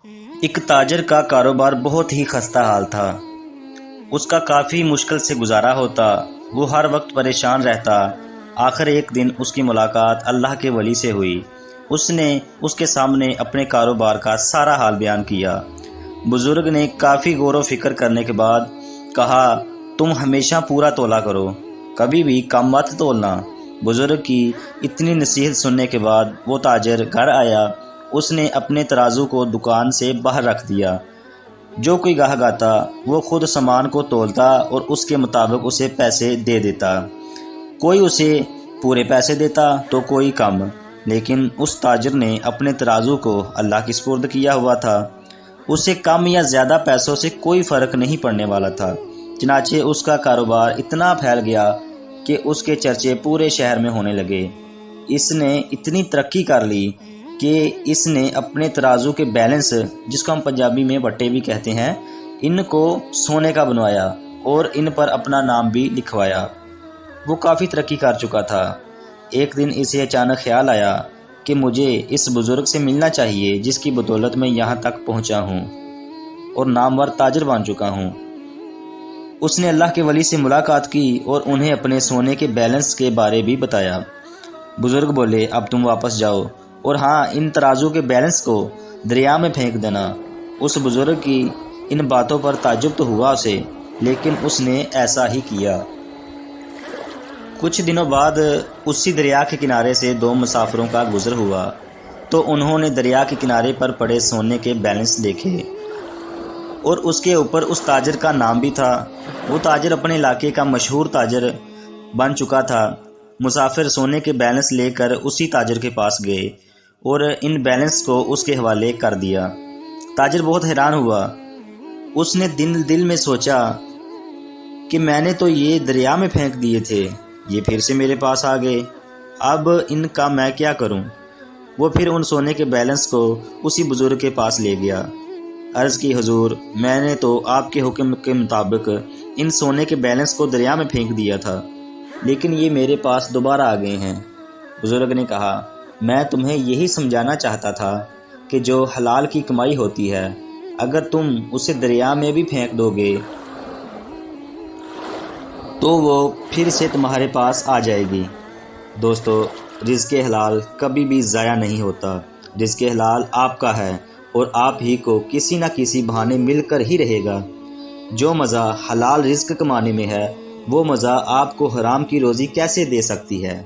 ایک تاجر کا کاروبار بہت ہی خستہ حال تھا۔ اس کا کافی مشکل سے گزارا ہوتا، وہ ہر وقت پریشان رہتا۔ آخر ایک دن اس کی ملاقات اللہ کے ولی سے ہوئی۔ اس نے اس کے سامنے اپنے کاروبار کا سارا حال بیان کیا۔ بزرگ نے کافی غور و فکر کرنے کے بعد کہا، تم ہمیشہ پورا تولا کرو، کبھی بھی کم مت تولنا۔ بزرگ کی اتنی نصیحت سننے کے بعد وہ تاجر گھر آیا۔ اس نے اپنے ترازو کو دکان سے باہر رکھ دیا۔ جو کوئی گاہک آتا وہ خود سامان کو تولتا اور اس کے مطابق اسے پیسے دے دیتا۔ کوئی اسے پورے پیسے دیتا تو کوئی کم، لیکن اس تاجر نے اپنے ترازو کو اللہ کی سپرد کیا ہوا تھا۔ اسے کم یا زیادہ پیسوں سے کوئی فرق نہیں پڑنے والا تھا۔ چنانچہ اس کا کاروبار اتنا پھیل گیا کہ اس کے چرچے پورے شہر میں ہونے لگے۔ اس نے اتنی ترقی کر لی کہ اس نے اپنے ترازو کے بیلنس، جس کو ہم پنجابی میں بٹے بھی کہتے ہیں، ان کو سونے کا بنوایا اور ان پر اپنا نام بھی لکھوایا۔ وہ کافی ترقی کر چکا تھا۔ ایک دن اسے اچانک خیال آیا کہ مجھے اس بزرگ سے ملنا چاہیے جس کی بدولت میں یہاں تک پہنچا ہوں اور نامور تاجر بن چکا ہوں۔ اس نے اللہ کے ولی سے ملاقات کی اور انہیں اپنے سونے کے بیلنس کے بارے بھی بتایا۔ بزرگ بولے، اب تم واپس جاؤ اور ہاں، ان ترازو کے بیلنس کو دریا میں پھینک دینا۔ اس بزرگ کی ان باتوں پر تعجب تو ہوا اسے، لیکن اس نے ایسا ہی کیا۔ کچھ دنوں بعد اسی دریا کے کنارے سے دو مسافروں کا گزر ہوا تو انہوں نے دریا کے کنارے پر پڑے سونے کے بیلنس دیکھے اور اس کے اوپر اس تاجر کا نام بھی تھا۔ وہ تاجر اپنے علاقے کا مشہور تاجر بن چکا تھا۔ مسافر سونے کے بیلنس لے کر اسی تاجر کے پاس گئے اور ان بیلنس کو اس کے حوالے کر دیا۔ تاجر بہت حیران ہوا۔ اس نے دل میں سوچا کہ میں نے تو یہ دریا میں پھینک دیے تھے، یہ پھر سے میرے پاس آ گئے، اب ان کا میں کیا کروں؟ وہ پھر ان سونے کے بیلنس کو اسی بزرگ کے پاس لے گیا۔ عرض کی، حضور، میں نے تو آپ کے حکم کے مطابق ان سونے کے بیلنس کو دریا میں پھینک دیا تھا، لیکن یہ میرے پاس دوبارہ آ گئے ہیں۔ بزرگ نے کہا، میں تمہیں یہی سمجھانا چاہتا تھا کہ جو حلال کی کمائی ہوتی ہے، اگر تم اسے دریا میں بھی پھینک دو گے تو وہ پھر سے تمہارے پاس آ جائے گی۔ دوستو، رزق حلال کبھی بھی ضائع نہیں ہوتا۔ رزق حلال آپ کا ہے اور آپ ہی کو کسی نہ کسی بہانے مل کر ہی رہے گا۔ جو مزہ حلال رزق کمانے میں ہے، وہ مزہ آپ کو حرام کی روزی کیسے دے سکتی ہے؟